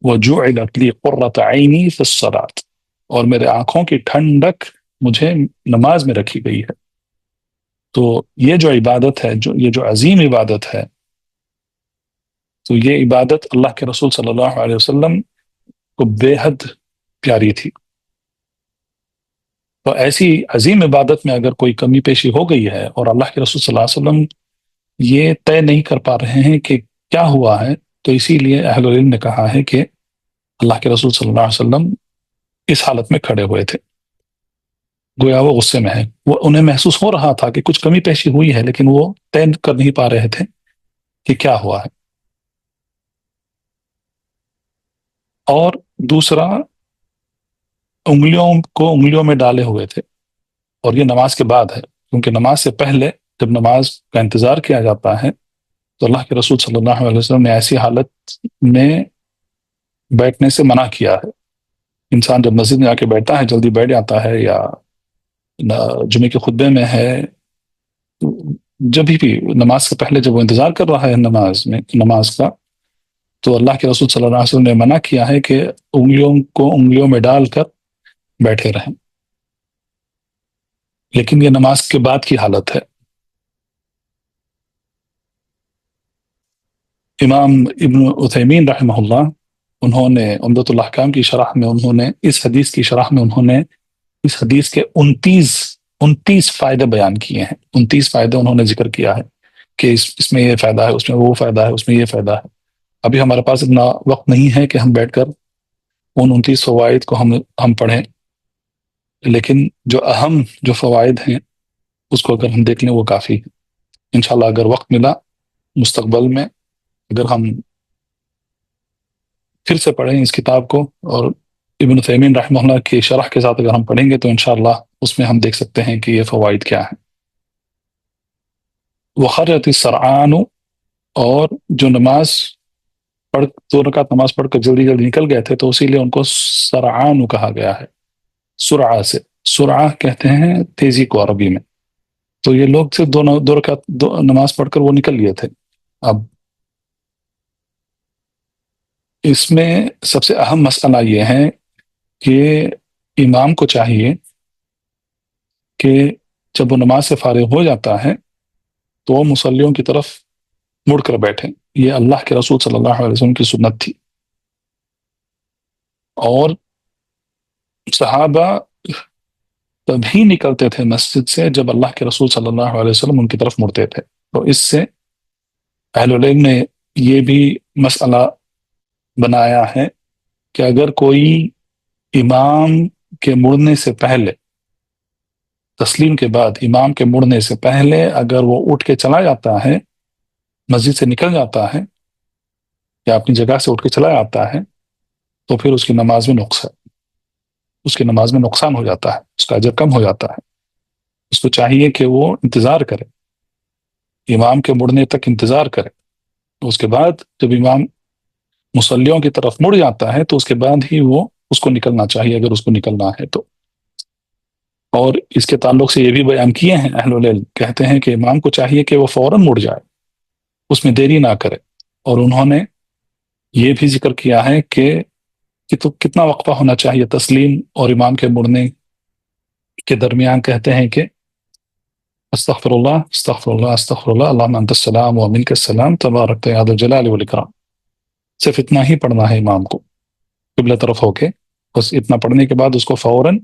وَجُعِلَتْ لِي قُرَّةُ عَيْنِي فِي الصَّلَاةِ، اور میرے آنکھوں کی ٹھنڈک مجھے نماز میں رکھی گئی ہے۔ تو یہ جو عبادت ہے، یہ جو عظیم عبادت ہے، تو یہ عبادت اللہ کے رسول صلی اللہ علیہ وسلم کو بے حد پیاری تھی۔ تو ایسی عظیم عبادت میں اگر کوئی کمی پیشی ہو گئی ہے اور اللہ کے رسول صلی اللہ علیہ وسلم یہ طے نہیں کر پا رہے ہیں کہ کیا ہوا ہے، تو اسی لیے اہل العلم نے کہا ہے کہ اللہ کے رسول صلی اللہ علیہ وسلم اس حالت میں کھڑے ہوئے تھے، گویا وہ غصے میں ہے۔ وہ انہیں محسوس ہو رہا تھا کہ کچھ کمی پیشی ہوئی ہے، لیکن وہ طے کر نہیں پا رہے تھے کہ کیا ہوا ہے۔ اور دوسرا، انگلیوں میں ڈالے ہوئے تھے، اور یہ نماز کے بعد ہے، کیونکہ نماز سے پہلے جب نماز کا انتظار کیا جاتا ہے تو اللہ کے رسول صلی اللہ علیہ وسلم نے ایسی حالت میں بیٹھنے سے منع کیا ہے۔ انسان جب مسجد میں آ کے بیٹھتا ہے، جلدی بیٹھ جاتا ہے، یا جمعے کے خطبے میں ہے، جب بھی نماز سے پہلے جب وہ انتظار کر رہا ہے نماز کا، تو اللہ کے رسول صلی اللہ علیہ وسلم نے منع کیا ہے کہ انگلیوں میں ڈال کر بیٹھے رہیں، لیکن یہ نماز کے بعد کی حالت ہے۔ امام ابن عثیمین رحمہ اللہ، انہوں نے عمدۃ الاحکام کی شرح میں اس حدیث کی شرح میں اس حدیث کے 29 فائدے بیان کیے ہیں۔ 29 فائدے انہوں نے ذکر کیا ہے کہ اس میں یہ فائدہ ہے، اس میں وہ فائدہ ہے، اس میں یہ فائدہ ہے۔ ابھی ہمارے پاس اتنا وقت نہیں ہے کہ ہم بیٹھ کر ان 29 فوائد کو ہم پڑھیں، لیکن جو اہم جو فوائد ہیں اس کو اگر ہم دیکھ لیں وہ کافی ہے۔ انشاءاللہ اگر وقت ملا مستقبل میں، اگر ہم پھر سے پڑھیں اس کتاب کو اور ابن عثیمین رحمہ اللہ کی شرح کے ساتھ اگر ہم پڑھیں گے، تو انشاءاللہ اس میں ہم دیکھ سکتے ہیں کہ یہ فوائد کیا ہیں۔ وخرجت السرعان، اور جو 2 رکعت نماز پڑھ کر جلدی نکل گئے تھے، تو اسی لیے ان کو سرعان کہا گیا ہے، سرعہ سے۔ سرعہ کہتے ہیں تیزی کو عربی میں، تو یہ لوگ صرف دو رکعت نماز پڑھ کر وہ نکل لیے تھے. اب اس میں سب سے اہم مسئلہ یہ ہے کہ امام کو چاہیے کہ جب وہ نماز سے فارغ ہو جاتا ہے تو وہ مصلیوں کی طرف مڑ کر بیٹھے. یہ اللہ کے رسول صلی اللہ علیہ وسلم کی سنت تھی، اور صحابہ تبھی نکلتے تھے مسجد سے جب اللہ کے رسول صلی اللہ علیہ وسلم ان کی طرف مڑتے تھے. تو اس سے اہل العلم نے یہ بھی مسئلہ بنایا ہے کہ اگر کوئی امام کے مڑنے سے پہلے، تسلیم کے بعد امام کے مڑنے سے پہلے اگر وہ اٹھ کے چلا جاتا ہے، مسجد سے نکل جاتا ہے یا اپنی جگہ سے اٹھ کے چلا جاتا ہے، تو پھر اس کی نماز میں نقص ہے، اس کی نماز میں نقصان ہو جاتا ہے، اس کا اجر کم ہو جاتا ہے. اس کو چاہیے کہ وہ انتظار کرے، امام کے مڑنے تک انتظار کرے. اس کے بعد جب امام مصلیوں کی طرف مڑ جاتا ہے تو اس کے بعد ہی وہ اس کو نکلنا چاہیے اگر اس کو نکلنا ہے تو. اور اس کے تعلق سے یہ بھی بیان کیے ہیں اہل العلم، کہتے ہیں کہ امام کو چاہیے کہ وہ فوراً مڑ جائے، اس میں دیری نہ کرے. اور انہوں نے یہ بھی ذکر کیا ہے کہ تو کتنا وقفہ ہونا چاہیے تسلیم اور امام کے مڑنے کے درمیان. کہتے ہیں کہ استغفر اللہ استغفر اللہ استغفر اللہ اللہم انت السلام و منک السلام تبارکت یا ذا الجلال والاکرام. صرف اتنا ہی پڑھنا ہے امام کو قبلہ طرف ہو کے. بس اتنا پڑھنے کے بعد اس کو فوراً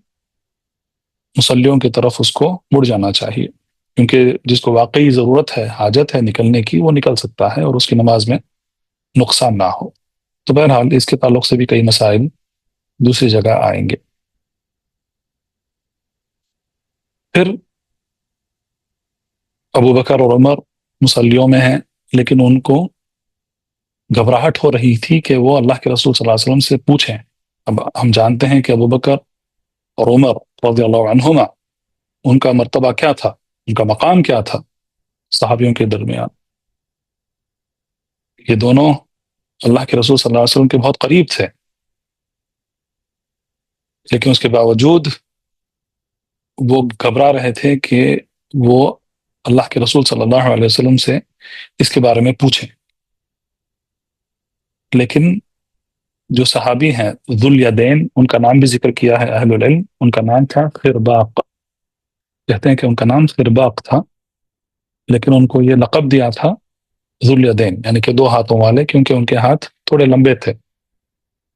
مصلیوں کی طرف اس کو مڑ جانا چاہیے، کیونکہ جس کو واقعی ضرورت ہے، حاجت ہے نکلنے کی، وہ نکل سکتا ہے اور اس کی نماز میں نقصان نہ ہو. تو بہرحال اس کے تعلق سے بھی کئی مسائل دوسری جگہ آئیں گے. پھر ابو بکر اور عمر مصلیوں میں ہیں، لیکن ان کو گھبراہٹ ہو رہی تھی کہ وہ اللہ کے رسول صلی اللہ علیہ وسلم سے پوچھیں. اب ہم جانتے ہیں کہ ابو بکر اور عمر رضی اللہ عنہما، ان کا مرتبہ کیا تھا، ان کا مقام کیا تھا صحابیوں کے درمیان. یہ دونوں اللہ کے رسول صلی اللہ علیہ وسلم کے بہت قریب تھے، لیکن اس کے باوجود وہ گھبرا رہے تھے کہ وہ اللہ کے رسول صلی اللہ علیہ وسلم سے اس کے بارے میں پوچھیں. لیکن جو صحابی ہیں ذو الیدین، ان کا نام بھی ذکر کیا ہے اہل العلم. ان کا نام تھا خرباق. کہتے ہیں کہ ان کا نام خرباق تھا، لیکن ان کو یہ لقب دیا تھا ذو الیدین، یعنی کہ دو ہاتھوں والے، کیونکہ ان کے ہاتھ تھوڑے لمبے تھے.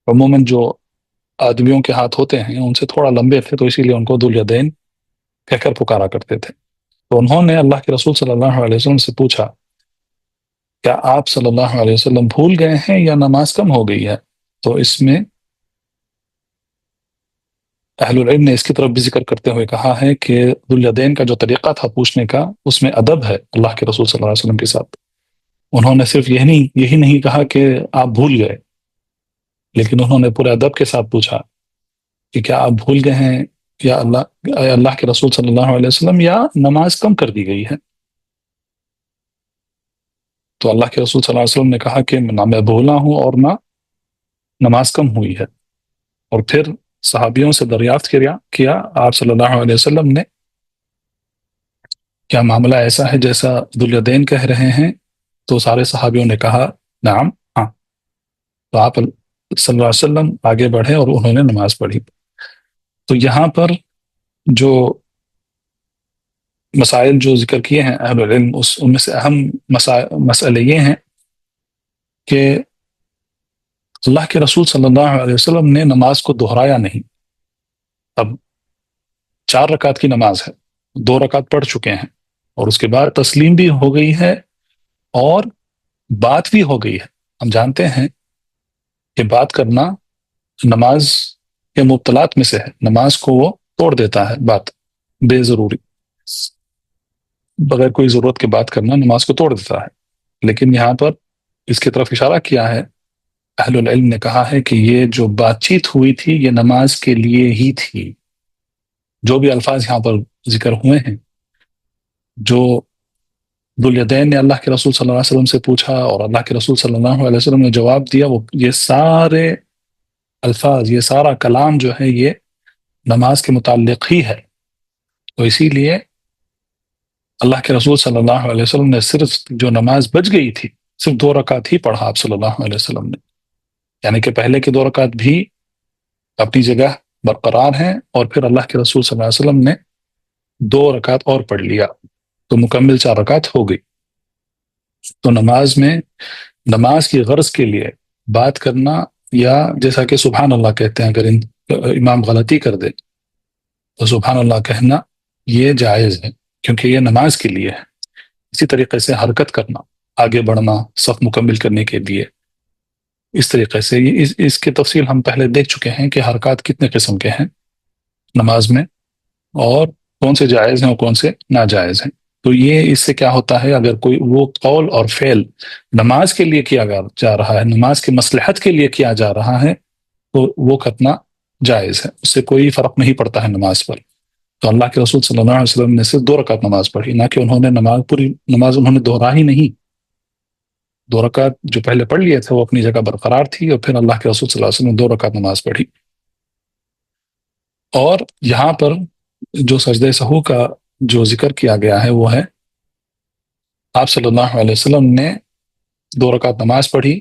عموماً جو آدمیوں کے ہاتھ ہوتے ہیں ان سے تھوڑا لمبے تھے، تو اسی لیے ان کو ذو الیدین کہہ کر پکارا کرتے تھے. تو انہوں نے اللہ کے رسول صلی اللہ علیہ وسلم سے پوچھا، کیا آپ صلی اللہ علیہ وسلم بھول گئے ہیں یا نماز کم ہو گئی ہے؟ تو اس میں اہل العلم نے اس کی طرف بھی ذکر کرتے ہوئے کہا ہے کہ ذو الیدین کا جو طریقہ تھا پوچھنے کا، اس میں ادب ہے اللہ کے رسول صلی اللہ علیہ وسلم کے ساتھ. انہوں نے صرف یہی نہیں کہا کہ آپ بھول گئے، لیکن انہوں نے پورے ادب کے ساتھ پوچھا کہ کیا آپ بھول گئے ہیں یا اللہ کے رسول صلی اللہ علیہ وسلم، یا نماز کم کر دی گئی ہے؟ تو اللہ کے رسول صلی اللہ علیہ وسلم نے کہا کہ نہ میں بھولا ہوں اور نہ نماز کم ہوئی ہے. اور پھر صحابیوں سے دریافت کیا آپ صلی اللہ علیہ وسلم نے، کیا معاملہ ایسا ہے جیسا ذو الیدین کہہ رہے ہیں؟ تو سارے صحابیوں نے کہا نعم، ہاں. تو آپ صلی اللہ علیہ وسلم آگے بڑھے اور انہوں نے نماز پڑھی. تو یہاں پر جو مسائل جو ذکر کیے ہیں اہل العلم، ان میں سے اہم مسئلے یہ ہیں کہ اللہ کے رسول صلی اللہ علیہ وسلم نے نماز کو دہرایا نہیں. اب 4 رکعت کی نماز ہے، 2 رکعت پڑھ چکے ہیں، اور اس کے بعد تسلیم بھی ہو گئی ہے اور بات بھی ہو گئی ہے. ہم جانتے ہیں کہ بات کرنا نماز کے مبطلات میں سے ہے. نماز کو وہ توڑ دیتا ہے، بات بے ضروری، بغیر کوئی ضرورت کے بات کرنا نماز کو توڑ دیتا ہے. لیکن یہاں پر اس کی طرف اشارہ کیا ہے اہل العلم نے، کہا ہے کہ یہ جو بات چیت ہوئی تھی یہ نماز کے لیے ہی تھی. جو بھی الفاظ یہاں پر ذکر ہوئے ہیں، جو ذو الیدین نے اللہ کے رسول صلی اللہ علیہ وسلم سے پوچھا اور اللہ کے رسول صلی اللہ علیہ وسلم نے جواب دیا، وہ یہ سارے الفاظ، یہ سارا کلام جو ہے یہ نماز کے متعلق ہی ہے. تو اسی لیے اللہ کے رسول صلی اللہ علیہ وسلم نے صرف جو نماز بچ گئی تھی صرف 2 رکعت ہی پڑھا آپ صلی اللہ علیہ وسلم نے، یعنی کہ پہلے کے 2 رکعت بھی اپنی جگہ برقرار ہیں، اور پھر اللہ کے رسول صلی اللہ علیہ وسلم نے 2 رکعت اور پڑھ لیا، تو مکمل 4 رکعت ہو گئی۔ تو نماز میں نماز کی غرض کے لیے بات کرنا، یا جیسا کہ سبحان اللہ کہتے ہیں، اگر امام غلطی کر دے تو سبحان اللہ کہنا یہ جائز ہے، کیونکہ یہ نماز کے لیے ہے۔ اسی طریقے سے حرکت کرنا، آگے بڑھنا صف مکمل کرنے کے لیے، اس طریقے سے اس کی تفصیل ہم پہلے دیکھ چکے ہیں کہ حرکات کتنے قسم کے ہیں نماز میں، اور کون سے جائز ہیں اور کون سے ناجائز ہیں۔ تو یہ اس سے کیا ہوتا ہے، اگر کوئی وہ قول اور فعل نماز کے لیے کیا جا رہا ہے، نماز کی مصلحت کے لیے کیا جا رہا ہے، تو وہ کرنا جائز ہے، اس سے کوئی فرق نہیں پڑتا ہے نماز پر۔ تو اللہ کے رسول صلی اللہ علیہ وسلم نے صرف 2 رکعت نماز پڑھی، نہ کہ انہوں نے پوری نماز انہوں نے دہرا ہی نہیں۔ 2 رکعت جو پہلے پڑھ لیے تھے وہ اپنی جگہ برقرار تھی، اور پھر اللہ کے رسول صلی اللہ علیہ وسلم نے 2 رکعت نماز پڑھی۔ اور یہاں پر جو سجدہ سہو کا جو ذکر کیا گیا ہے وہ ہے، آپ صلی اللہ علیہ وسلم نے 2 رکعت نماز پڑھی،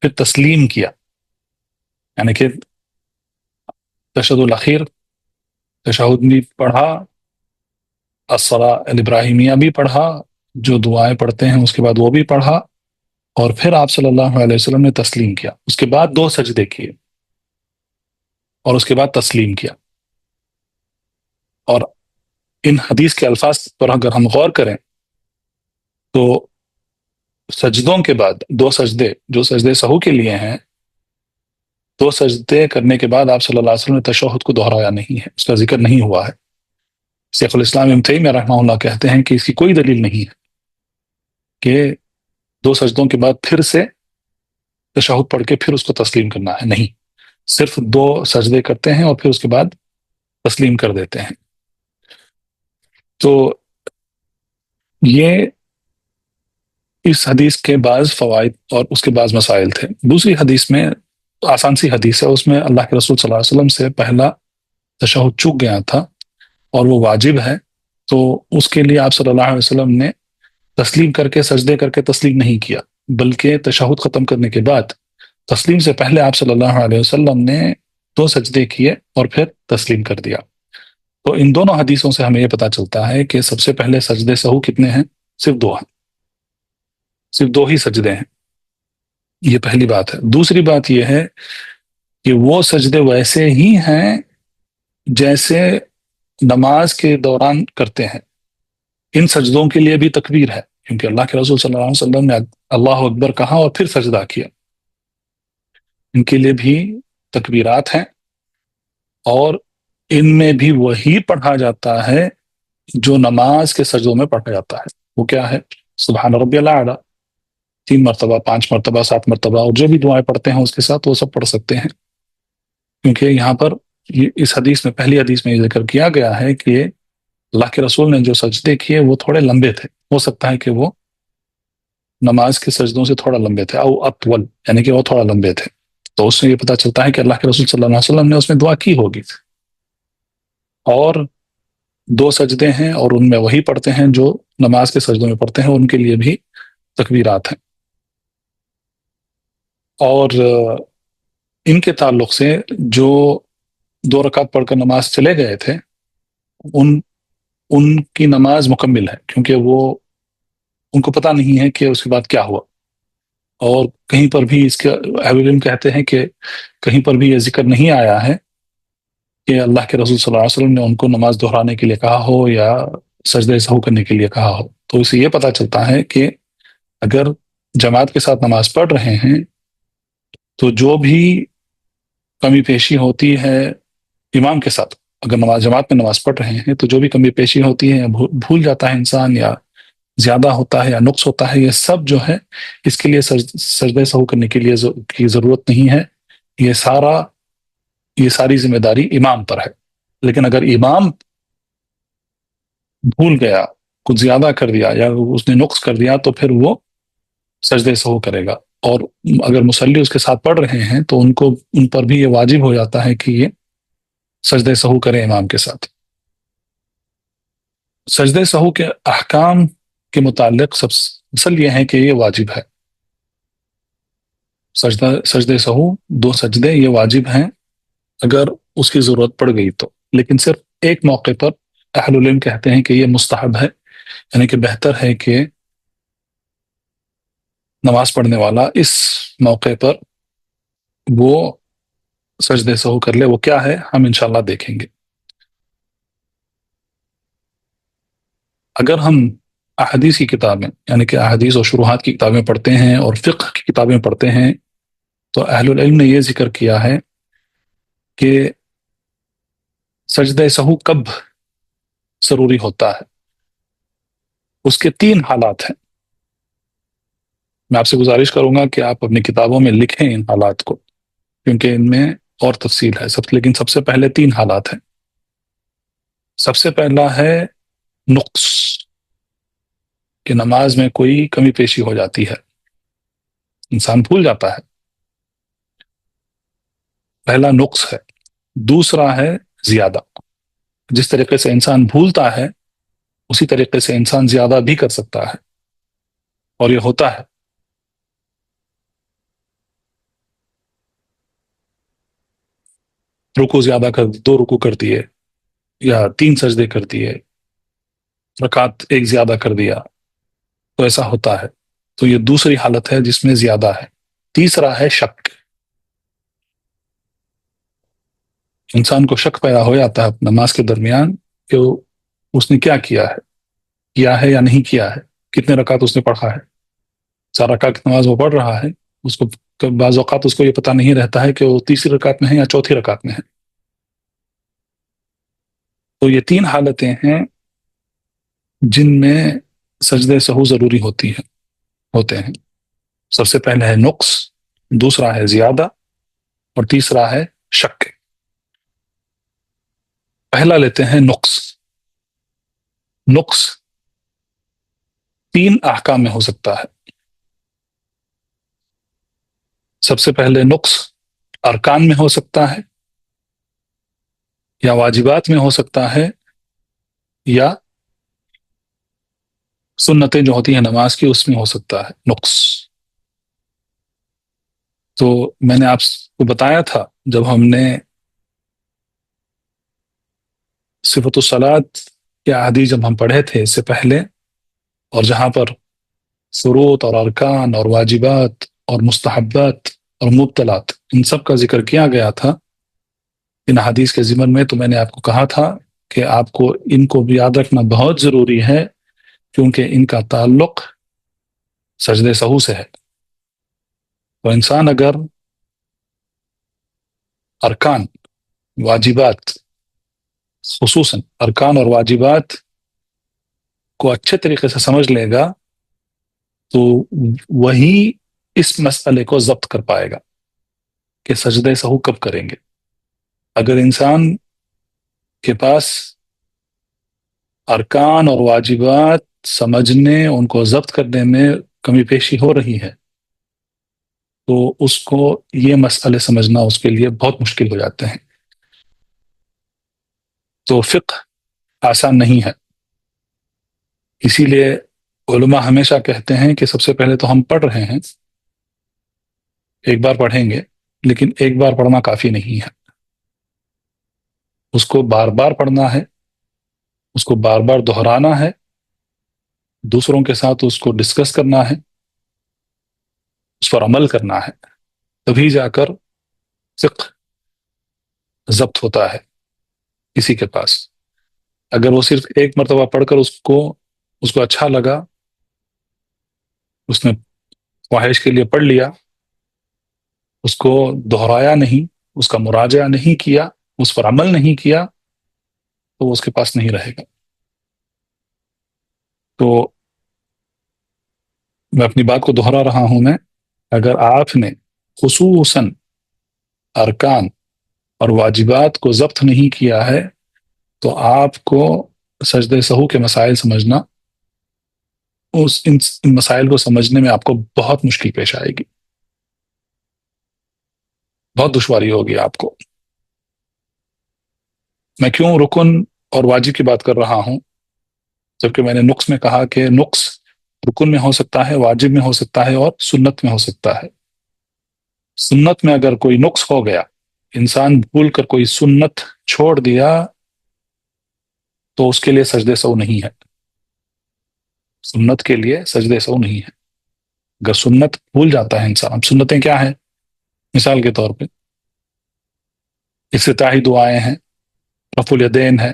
پھر تسلیم کیا، یعنی کہ تشہد الاخیر تشہد بھی پڑھا، الصلاۃ الابراہیمیہ بھی پڑھا، جو دعائیں پڑھتے ہیں اس کے بعد وہ بھی پڑھا، اور پھر آپ صلی اللہ علیہ وسلم نے تسلیم کیا، اس کے بعد 2 سجدے کیے، اور اس کے بعد تسلیم کیا۔ اور ان حدیث کے الفاظ پر اگر ہم غور کریں تو سجدوں کے بعد 2 سجدے جو سجدے سہو کے لیے ہیں، 2 سجدے کرنے کے بعد آپ صلی اللہ علیہ وسلم نے تشہد کو دہرایا نہیں ہے، اس کا ذکر نہیں ہوا ہے۔ شیخ الاسلام ابن تیمیہ رحمہ اللہ کہتے ہیں کہ اس کی کوئی دلیل نہیں ہے کہ 2 سجدوں کے بعد پھر سے تشہد پڑھ کے پھر اس کو تسلیم کرنا ہے، نہیں، صرف 2 سجدے کرتے ہیں اور پھر اس کے بعد تسلیم کر دیتے ہیں۔ تو یہ اس حدیث کے بعض فوائد اور اس کے بعض مسائل تھے۔ دوسری حدیث میں آسان سی حدیث ہے، اس میں اللہ کے رسول صلی اللہ علیہ وسلم سے پہلا تشہد چوک گیا تھا اور وہ واجب ہے، تو اس کے لیے آپ صلی اللہ علیہ وسلم نے تسلیم کر کے سجدے کر کے تسلیم نہیں کیا، بلکہ تشہد ختم کرنے کے بعد تسلیم سے پہلے آپ صلی اللہ علیہ وسلم نے 2 سجدے کیے اور پھر تسلیم کر دیا۔ تو ان دونوں حدیثوں سے ہمیں یہ پتہ چلتا ہے کہ سب سے پہلے سجدے سہو کتنے ہیں؟ صرف 2 ہیں، صرف 2 ہی سجدے ہیں، یہ پہلی بات ہے۔ دوسری بات یہ ہے کہ وہ سجدے ویسے ہی ہیں جیسے نماز کے دوران کرتے ہیں، ان سجدوں کے لیے بھی تکبیر ہے، کیونکہ اللہ کے رسول صلی اللہ علیہ وسلم نے اللہ اکبر کہا اور پھر سجدہ کیا، ان کے لیے بھی تکبیرات ہیں، اور ان میں بھی وہی پڑھا جاتا ہے جو نماز کے سجدوں میں پڑھا جاتا ہے۔ وہ کیا ہے؟ سبحان ربی الاعلیٰ 3 مرتبہ، 5 مرتبہ، 7 مرتبہ، اور جو بھی دعائیں پڑھتے ہیں اس کے ساتھ وہ سب پڑھ سکتے ہیں، کیونکہ یہاں پر اس حدیث میں، پہلی حدیث میں یہ ذکر کیا گیا ہے کہ اللہ کے رسول نے جو سجدے کیے وہ تھوڑے لمبے تھے، ہو سکتا ہے کہ وہ نماز کے سجدوں سے تھوڑا لمبے تھے، او اطول، یعنی کہ وہ تھوڑا لمبے تھے، تو اس سے یہ پتہ چلتا ہے کہ اللہ کے رسول صلی اللہ علیہ وسلم نے اس میں دعا کی ہوگی۔ اور 2 سجدے ہیں اور ان میں وہی پڑھتے ہیں جو نماز کے سجدوں میں پڑھتے ہیں، ان کے لیے بھی تکبیرات ہیں۔ اور ان کے تعلق سے جو 2 رکعت پڑھ کر نماز چلے گئے تھے، ان کی نماز مکمل ہے، کیونکہ وہ ان کو پتہ نہیں ہے کہ اس کے بعد کیا ہوا، اور کہیں پر بھی اس کے اہل علم کہتے ہیں کہ کہیں پر بھی یہ ذکر نہیں آیا ہے کہ اللہ کے رسول صلی اللہ علیہ وسلم نے ان کو نماز دہرانے کے لیے کہا ہو یا سجدہ سہو کرنے کے لیے کہا ہو۔ تو اسے یہ پتہ چلتا ہے کہ اگر جماعت کے ساتھ نماز پڑھ رہے ہیں تو جو بھی کمی پیشی ہوتی ہے امام کے ساتھ، اگر جماعت میں نماز پڑھ رہے ہیں تو جو بھی کمی پیشی ہوتی ہے، بھول جاتا ہے انسان یا زیادہ ہوتا ہے یا نقص ہوتا ہے، یہ سب جو ہے اس کے لیے سجدہ سہو کرنے کے لیے کی ضرورت نہیں ہے، یہ ساری ذمہ داری امام پر ہے۔ لیکن اگر امام بھول گیا، کچھ زیادہ کر دیا یا اس نے نقص کر دیا تو پھر وہ سجدہ سہو کرے گا، اور اگر مصلی اس کے ساتھ پڑھ رہے ہیں تو ان پر بھی یہ واجب ہو جاتا ہے کہ یہ سجدہ سہو کرے امام کے ساتھ۔ سجدہ سہو کے احکام کے متعلق اصل یہ ہے کہ یہ واجب ہے. سجدہ سہو 2 سجدے یہ واجب ہیں اگر اس کی ضرورت پڑ گئی تو، لیکن صرف ایک موقع پر اہل العلم کہتے ہیں کہ یہ مستحب ہے، یعنی کہ بہتر ہے کہ نماز پڑھنے والا اس موقع پر وہ سجدہ سہو کر لے. وہ کیا ہے ہم انشاءاللہ دیکھیں گے. اگر ہم احادیث کی کتابیں یعنی کہ احادیث اور شروحات کی کتابیں پڑھتے ہیں اور فقہ کی کتابیں پڑھتے ہیں تو اہل العلم نے یہ ذکر کیا ہے کہ سجدہ سہو کب ضروری ہوتا ہے. اس کے 3 حالات ہیں. میں آپ سے گزارش کروں گا کہ آپ اپنی کتابوں میں لکھیں ان حالات کو، کیونکہ ان میں اور تفصیل ہے. لیکن سب سے پہلے 3 حالات ہیں. سب سے پہلا ہے نقص، کہ نماز میں کوئی کمی پیشی ہو جاتی ہے، انسان بھول جاتا ہے، پہلا نقص ہے. دوسرا ہے زیادہ، جس طریقے سے انسان بھولتا ہے اسی طریقے سے انسان زیادہ بھی کر سکتا ہے، اور یہ ہوتا ہے. رکو زیادہ کر 2 رکو کر دیے یا 3 سجدے کر دیے، رکعت 1 زیادہ کر دیا، تو ایسا ہوتا ہے. تو یہ دوسری حالت ہے جس میں زیادہ ہے. تیسرا ہے شک. انسان کو شک پیدا ہو جاتا ہے نماز کے درمیان کہ اس نے کیا ہے یا نہیں کیا ہے، کتنے رکعت اس نے پڑھا ہے. 4 رکعت کی نماز وہ پڑھ رہا ہے، اس کو بعض اوقات اس کو یہ پتہ نہیں رہتا ہے کہ وہ تیسری رکعت میں ہے یا چوتھی رکعت میں ہے. تو یہ 3 حالتیں ہیں جن میں سجدہ سہو ضروری ہوتے ہیں. سب سے پہلے ہے نقص، دوسرا ہے زیادہ، اور تیسرا ہے شک. پہلا لیتے ہیں نقص. نقص 3 احکام میں ہو سکتا ہے. سب سے پہلے نقص ارکان میں ہو سکتا ہے، یا واجبات میں ہو سکتا ہے، یا سنتیں جو ہوتی ہیں نماز کی اس میں ہو سکتا ہے نقص. تو میں نے آپ کو بتایا تھا جب ہم نے صفت الصلاۃ کے احادیث جب ہم پڑھے تھے اس سے پہلے، اور جہاں پر فروض اور ارکان اور واجبات اور مستحبات اور مبطلات ان سب کا ذکر کیا گیا تھا ان حدیث کے ضمن میں، تو میں نے آپ کو کہا تھا کہ آپ کو ان کو بھی یاد رکھنا بہت ضروری ہے، کیونکہ ان کا تعلق سجدہ سہو سے ہے. تو انسان اگر ارکان، واجبات، خصوصاً ارکان اور واجبات کو اچھے طریقے سے سمجھ لے گا تو وہی اس مسئلے کو ضبط کر پائے گا کہ سجدہ سہو کب کریں گے. اگر انسان کے پاس ارکان اور واجبات سمجھنے، ان کو ضبط کرنے میں کمی پیشی ہو رہی ہے تو اس کو یہ مسئلے سمجھنا اس کے لیے بہت مشکل ہو جاتے ہیں. تو فقہ آسان نہیں ہے، اسی لیے علماء ہمیشہ کہتے ہیں کہ سب سے پہلے تو ہم پڑھ رہے ہیں، ایک بار پڑھیں گے، لیکن ایک بار پڑھنا کافی نہیں ہے. اس کو بار بار پڑھنا ہے، اس کو بار بار دہرانا ہے، دوسروں کے ساتھ اس کو ڈسکس کرنا ہے، اس پر عمل کرنا ہے، تبھی جا کر فقہ ضبط ہوتا ہے کسی کے پاس. اگر وہ صرف ایک مرتبہ پڑھ کر اس کو اچھا لگا، اس نے خواہش کے لیے پڑھ لیا، اس کو دہرایا نہیں، اس کا مراجعہ نہیں کیا، اس پر عمل نہیں کیا، تو وہ اس کے پاس نہیں رہے گا. تو میں اپنی بات کو دہرا رہا ہوں. میں اگر آپ نے خصوصاً ارکان اور واجبات کو ضبط نہیں کیا ہے تو آپ کو سجدہ سہو کے مسائل سمجھنا، ان مسائل کو سمجھنے میں آپ کو بہت مشکل پیش آئے گی، بہت دشواری ہوگی آپ کو. میں کیوں رکن اور واجب کی بات کر رہا ہوں؟ جبکہ میں نے نقص میں کہا کہ نقص رکن میں ہو سکتا ہے، واجب میں ہو سکتا ہے، اور سنت میں ہو سکتا ہے۔ سنت میں اگر کوئی نقص ہو گیا، انسان بھول کر کوئی سنت چھوڑ دیا، تو اس کے لیے سجدے سہو نہیں ہے، سنت کے لیے سجدے سہو نہیں ہے۔ اگر سنت بھول جاتا ہے انسان، اب سنتیں کیا ہیں؟ مثال کے طور پہ افتتاحی دعائیں ہیں، رفع الیدین ہے،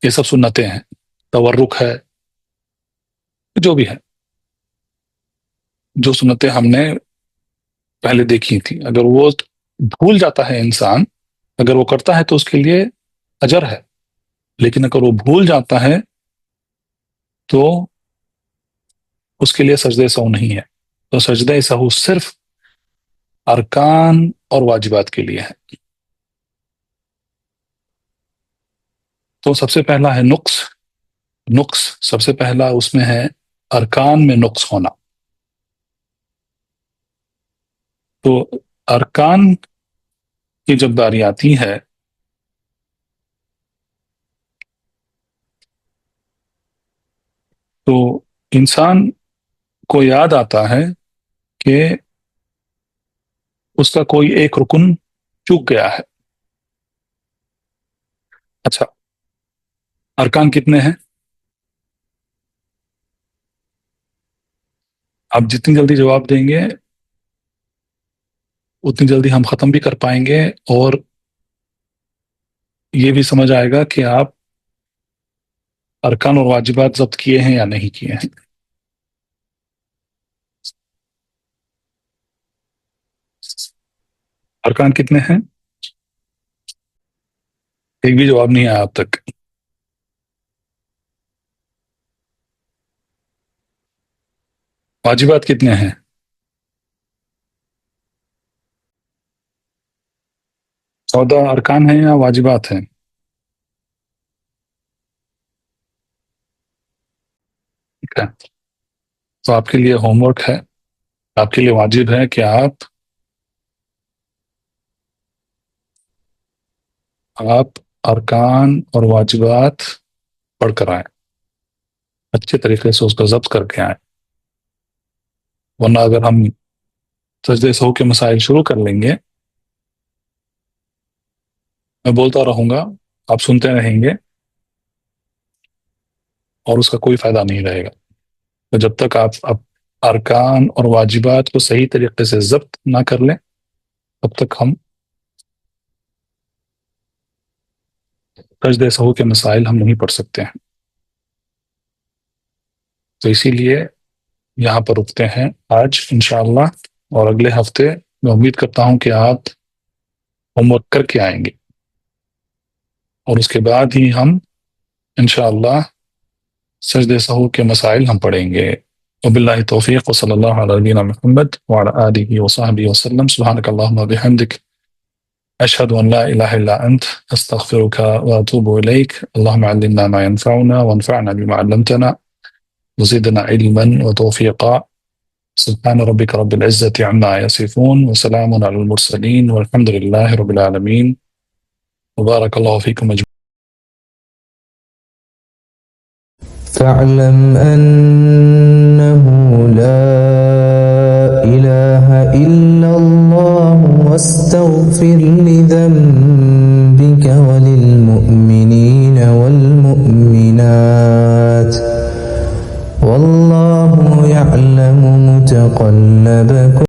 یہ سب سنتیں ہیں، تورک ہے، جو بھی ہے، جو سنتیں ہم نے پہلے دیکھی تھی، اگر وہ بھول جاتا ہے انسان، اگر وہ کرتا ہے تو اس کے لیے اجر ہے، لیکن اگر وہ بھول جاتا ہے تو اس کے لیے سجدہ سہو نہیں ہے۔ تو سجدہ سہو صرف ارکان اور واجبات کے لیے ہے۔ تو سب سے پہلا ہے نقص سب سے پہلا اس میں ہے ارکان میں نقص ہونا۔ تو ارکان کی جب باری آتی ہے تو انسان کو یاد آتا ہے کہ اس کا کوئی ایک رکن چوک گیا ہے۔ اچھا، ارکان کتنے ہیں؟ آپ جتنی جلدی جواب دیں گے اتنی جلدی ہم ختم بھی کر پائیں گے، اور یہ بھی سمجھ آئے گا کہ آپ ارکان اور واجبات ضبط کیے ہیں یا نہیں کیے ہیں۔ ارکان کتنے ہیں؟ ایک بھی جواب نہیں آیا اب تک۔ واجبات کتنے ہیں؟ چودہ ارکان ہیں یا واجبات ہیں؟ ٹھیک ہے، تو آپ کے لیے ہوم ورک ہے، آپ کے لیے واجب ہے کہ آپ ارکان اور واجبات پڑھ کر آئیں، اچھے طریقے سے اس کو ضبط کر کے آئیں، ورنہ اگر ہم سجدہ سہو کے مسائل شروع کر لیں گے، میں بولتا رہوں گا، آپ سنتے رہیں گے، اور اس کا کوئی فائدہ نہیں رہے گا۔ تو جب تک آپ ارکان اور واجبات کو صحیح طریقے سے ضبط نہ کر لیں، تب تک ہم سجدہ سہو کے مسائل ہم نہیں پڑھ سکتے ہیں۔ تو اسی لیے یہاں پر رکتے ہیں آج انشاءاللہ، اور اگلے ہفتے میں امید کرتا ہوں کہ آپ ہوم ورک کر کے آئیں گے، اور اس کے بعد ہی ہم انشاءاللہ سجدہ سہو کے مسائل ہم پڑھیں گے۔ وباللہ توفیق، وصلی اللہ علی نبینا محمد وعلی آلہ وصحبہ وسلم۔ سبحانک اللہم وبحمدک، اشہد ان لا الہ الا انت، استغفرک واتوب الیک۔ اللہم علمنا ما ينفعنا وانفعنا بما علمتنا وزدنا علما وتوفیقا۔ سبحان ربک رب العزة عما یصفون وسلام علی المرسلین والحمد للہ رب العالمین۔ وبارک اللہ فیکم اجمعین۔ فاعلم أنه لا إله إلا الله واستغفر لذنبك وللمؤمنين والمؤمنات والله يعلم متقلبكم